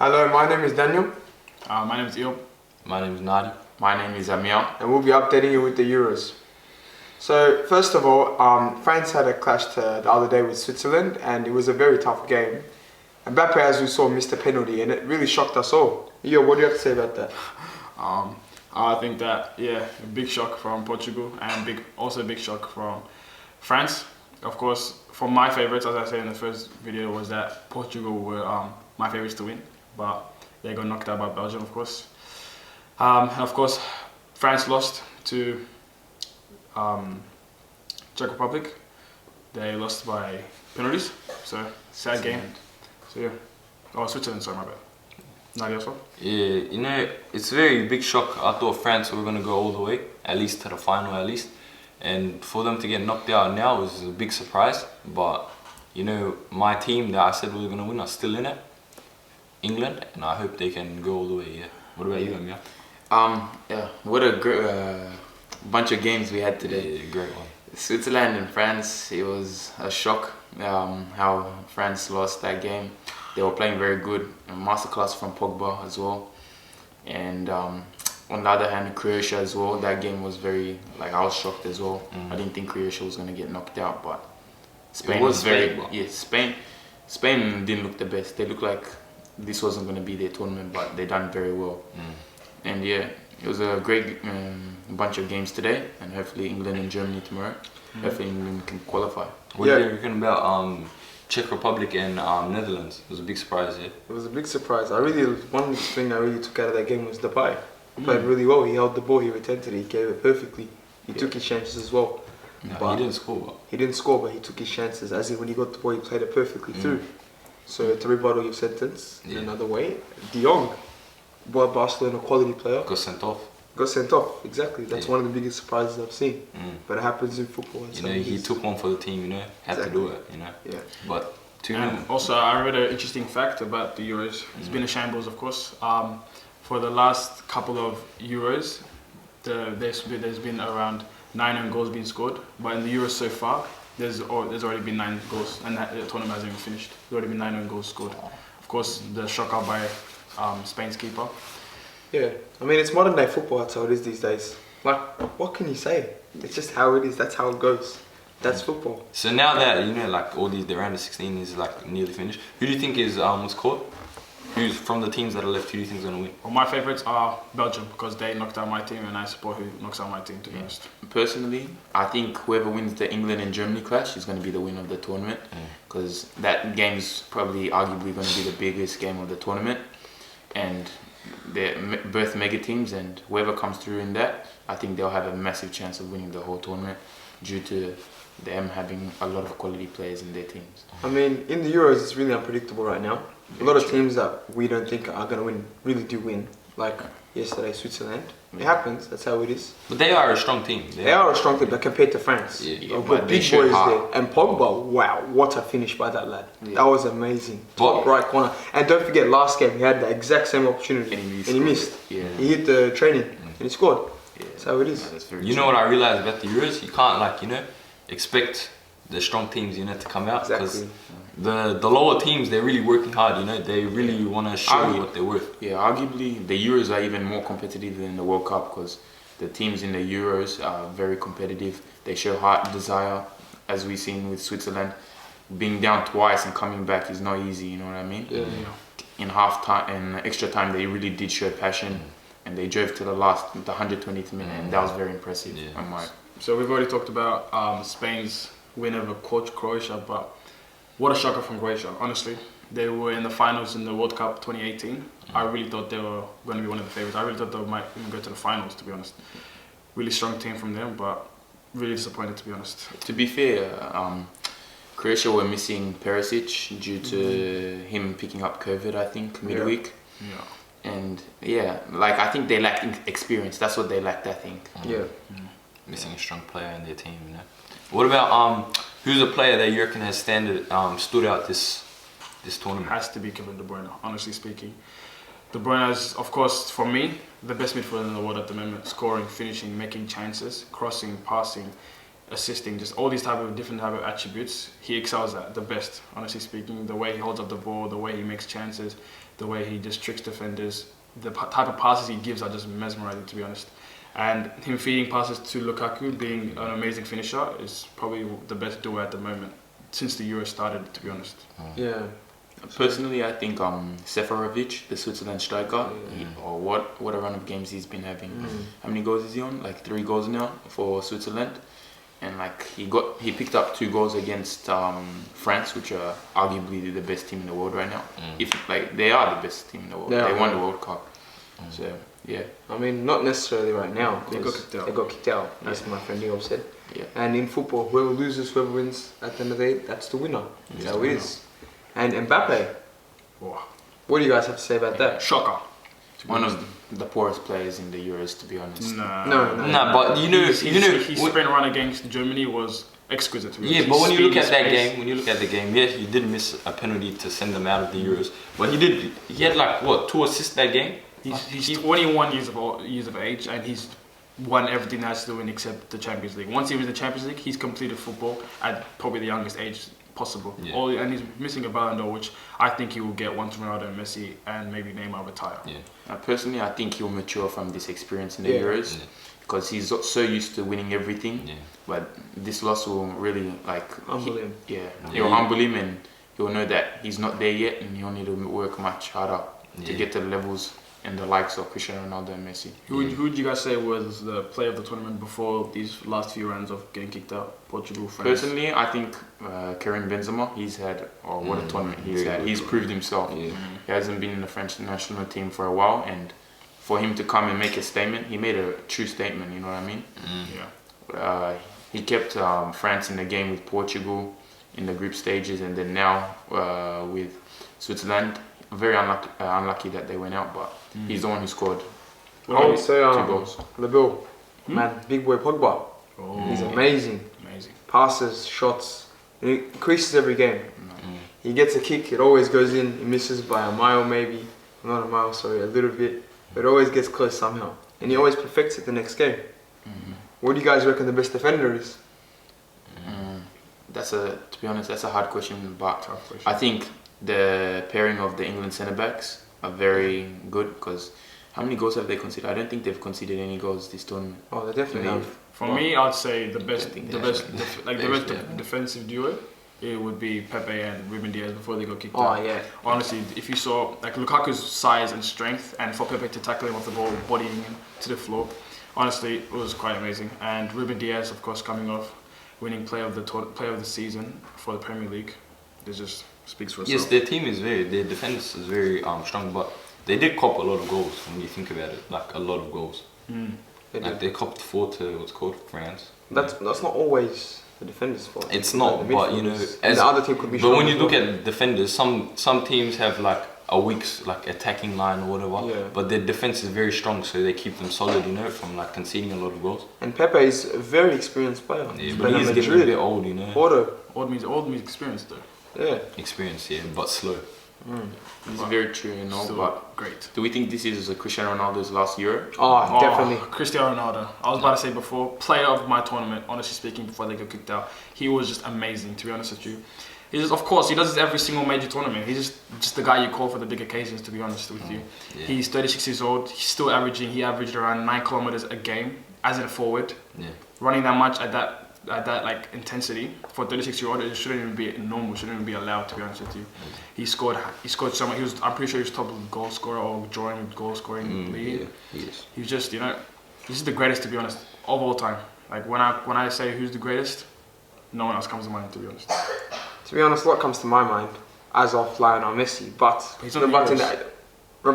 Hello, my name is Daniel. My name is Eel. My name is Nadi. My name is Amir. And we'll be updating you with the Euros. So, first of all, France had a clash the other day with Switzerland, and it was a very tough game. Mbappe, as we saw, missed a penalty, and it really shocked us all. Yo, what do you have to say about that? I think that, a big shock from Portugal and also a big shock from France. Of course, for my favourites, as I said in the first video, was that Portugal were my favourites to win, but they got knocked out by Belgium, of course. And of course, France lost to Czech Republic. They lost by penalties, so sad game. So yeah, Switzerland, sorry, my bad. Nadia as well? Yeah, it's a very big shock. I thought France were going to go all the way, at least to the final at least. And for them to get knocked out now was a big surprise. But, my team that I said was going to win are still in it, England, and I hope they can go all the way, yeah. What about you, Amir? What a great bunch of games we had today. Yeah, great one. Switzerland and France, it was a shock how France lost that game. They were playing very good, a masterclass from Pogba as well. And on the other hand, Croatia as well, that game was very, I was shocked as well. I didn't think Croatia was going to get knocked out, but Spain was very, Spain didn't look the best. They looked like this wasn't going to be their tournament, but they done very well. And yeah, it was a great bunch of games today, and hopefully England and Germany tomorrow. Hopefully England can qualify. What do you reckon about Czech Republic and Netherlands? It was a big surprise, yeah? It was a big surprise. One thing I really took out of that game was Depay. He played really well. He held the ball, he returned it, he gave it perfectly. He took his chances as well. No, he didn't score. He didn't score, but he took his chances. As in, when he got the ball, he played it perfectly through. So to rebuttal your sentence in another way, De Jong, Barcelona quality player, got sent off. Got sent off, exactly. That's one of the biggest surprises I've seen. But it happens in football. He took one for the team, had to do it, Yeah. But And also, I read an interesting fact about the Euros. It's been a shambles, of course. For the last couple of Euros, there's been around 9 own goals being scored. But in the Euros so far, there's already been 9 goals, and the tournament hasn't even finished. There's already been 9 own goals scored. Of course, the shock out by Spain's keeper. Yeah, I mean, it's modern day football, that's how it is these days. What can you say? It's just how it is, that's how it goes. That's football. So now that, all the round of 16 is nearly finished, who do you think is what's called? Who's from the teams that are left, who do you think is going to win? Well, my favourites are Belgium, because they knocked out my team, and I support who knocks out my team, to be honest. Personally, I think whoever wins the England and Germany clash is going to be the winner of the tournament, because that game's probably arguably going to be the biggest game of the tournament, and they're both mega teams, and whoever comes through in that, I think they'll have a massive chance of winning the whole tournament due to them having a lot of quality players in their teams. I mean, in the Euros, it's really unpredictable right now. A lot of teams that we don't think are going to win really do win. Like yesterday, Switzerland. It happens. That's how it is. But they are a strong team. They are a strong team, but compared to France, but big boys there. And Pogba, wow, what a finish by that lad. That was amazing. Top right corner. And don't forget, last game he had the exact same opportunity, and he missed. Yeah. He hit the training, and he scored. That's how it is. What I realized about the Euros? You can't expect the strong teams, to come out, because the lower teams, they're really working hard, they really want to show what they're worth. Yeah, arguably the Euros are even more competitive than the World Cup, because the teams in the Euros are very competitive. They show heart, desire, as we've seen with Switzerland. Being down twice and coming back is not easy, you know what I mean? In half time and extra time, they really did show passion, and they drove to the 120th minute, and that was very impressive. So we've already talked about Spain's win over Croatia, but what a shocker from Croatia, honestly. They were in the finals in the World Cup 2018. I really thought they were going to be one of the favourites. I really thought they might even go to the finals, to be honest. Really strong team from them, but really disappointed, to be honest. To be fair, Croatia were missing Perisic due to him picking up COVID, I think, midweek. And I think they lacked experience. That's what they lacked, I think. Missing a strong player in their team, What about who's a player that you reckon has stood out this tournament? Has to be Kevin De Bruyne, honestly speaking. De Bruyne is, of course, for me, the best midfielder in the world at the moment. Scoring, finishing, making chances, crossing, passing. assisting, just all these different type of attributes. He excels at the best, honestly speaking. The way he holds up the ball, the way he makes chances, the way he just tricks defenders, the type of passes he gives are just mesmerizing, to be honest. And him feeding passes to Lukaku, being an amazing finisher, is probably the best duo at the moment since the Euro started, to be honest. Yeah. Personally, I think Seferovic, the Switzerland striker, what a run of games he's been having. How many goals is he on? Like 3 goals now for Switzerland, and like he picked up 2 goals against France, which are arguably the best team in the world right now. If like they are the best team in the world, they won the World Cup. So yeah, I mean, not necessarily right now. They got kicked out. They got kicked out. That's my friend Neil said. Yeah. And in football, whoever loses, whoever wins, at the end of the day, that's the winner. That's how it is. And Mbappe, Wow. what do you guys have to say about that? Shocker. one of the poorest players in the Euros, to be honest. Nah, but his sprint run against Germany was exquisite. To be honest. Yeah, but when you look at that His game, yeah, he did miss a penalty to send them out of the Euros. But he had like what, 2 assists that game? He's 21 years of age, and he's won everything that's to win except the Champions League. Once he wins the Champions League, he's completed football at probably the youngest age possible. Yeah. And he's missing a Ballon d'Or, which I think he will get once Ronaldo and Messi and maybe Neymar retire. Yeah. Personally, I think he'll mature from this experience in the Euros because he's so used to winning everything. Yeah. But this loss will really Humble him. He'll humble him, and he'll know that he's not there yet, and he'll need to work much harder to get to the levels and the likes of Cristiano Ronaldo and Messi. Who would you guys say was the player of the tournament before these last few rounds of getting kicked out? Portugal, France? Personally, I think Karim Benzema, what a tournament he's had. He's proved himself. Yeah. He hasn't been in the French national team for a while, and for him to come and make a statement, he made a true statement, you know what I mean? Yeah. He kept France in the game with Portugal in the group stages, and then now with Switzerland. Very unlucky that they went out, but he's the one who scored. I would say 2 goals. the Bill, man, big boy Pogba. He's amazing. Passes, shots, he increases every game. He gets a kick, it always goes in. He misses by a mile, maybe not a mile, sorry, a little bit, but it always gets close somehow, and he always perfects it the next game. What do you guys reckon the best defender is? To be honest, that's a hard question, but I think the pairing of the England centre backs are very good because how many goals have they conceded? I don't think they've conceded any goals this tournament. Oh, they definitely have. For me, I'd say the best defensive duo. It would be Pepe and Ruben Diaz before they got kicked out. Oh yeah. Honestly, if you saw like Lukaku's size and strength, and for Pepe to tackle him off the ball, bodying him to the floor, honestly, it was quite amazing. And Ruben Diaz, of course, coming off winning player of the season for the Premier League, it just speaks for itself. Yes, their defense is very strong, but they did cop a lot of goals when you think about it, like a lot of goals. They copped 4 to what's called France. That's not always the defender's fault. It's not, but you know, as the other team could be. But when you look at defenders, some teams have like a weak attacking line or whatever. Yeah. But their defense is very strong, so they keep them solid, you know, from like conceding a lot of goals. And Pepe is a very experienced player. Yeah, but he's getting a bit old, you know. Old means experienced though. Yeah. Experience, yeah, but slow. It's very true, you know. But great. Do we think this is Cristiano Ronaldo's last Euro? Oh, definitely. Cristiano Ronaldo. I was about to say before, player of my tournament, honestly speaking, before they got kicked out. He was just amazing, to be honest with you. Of course, he does this every single major tournament. He's just the guy you call for the big occasions, to be honest with you. Yeah. He's 36 years old. He's still he averaged around 9 kilometers a game as a forward. Yeah. Running that much at that intensity for a 36-year-old, it shouldn't even be normal, shouldn't even be allowed, to be honest with you. He scored so much. I'm pretty sure he was top goal scorer or drawing goal scoring lead. Yeah, he is. He's just, you know, he's the greatest, to be honest, of all time. Like when I say who's the greatest, no one else comes to mind, to be honest. To be honest, a lot comes to my mind as of Lionel Messi, but he's not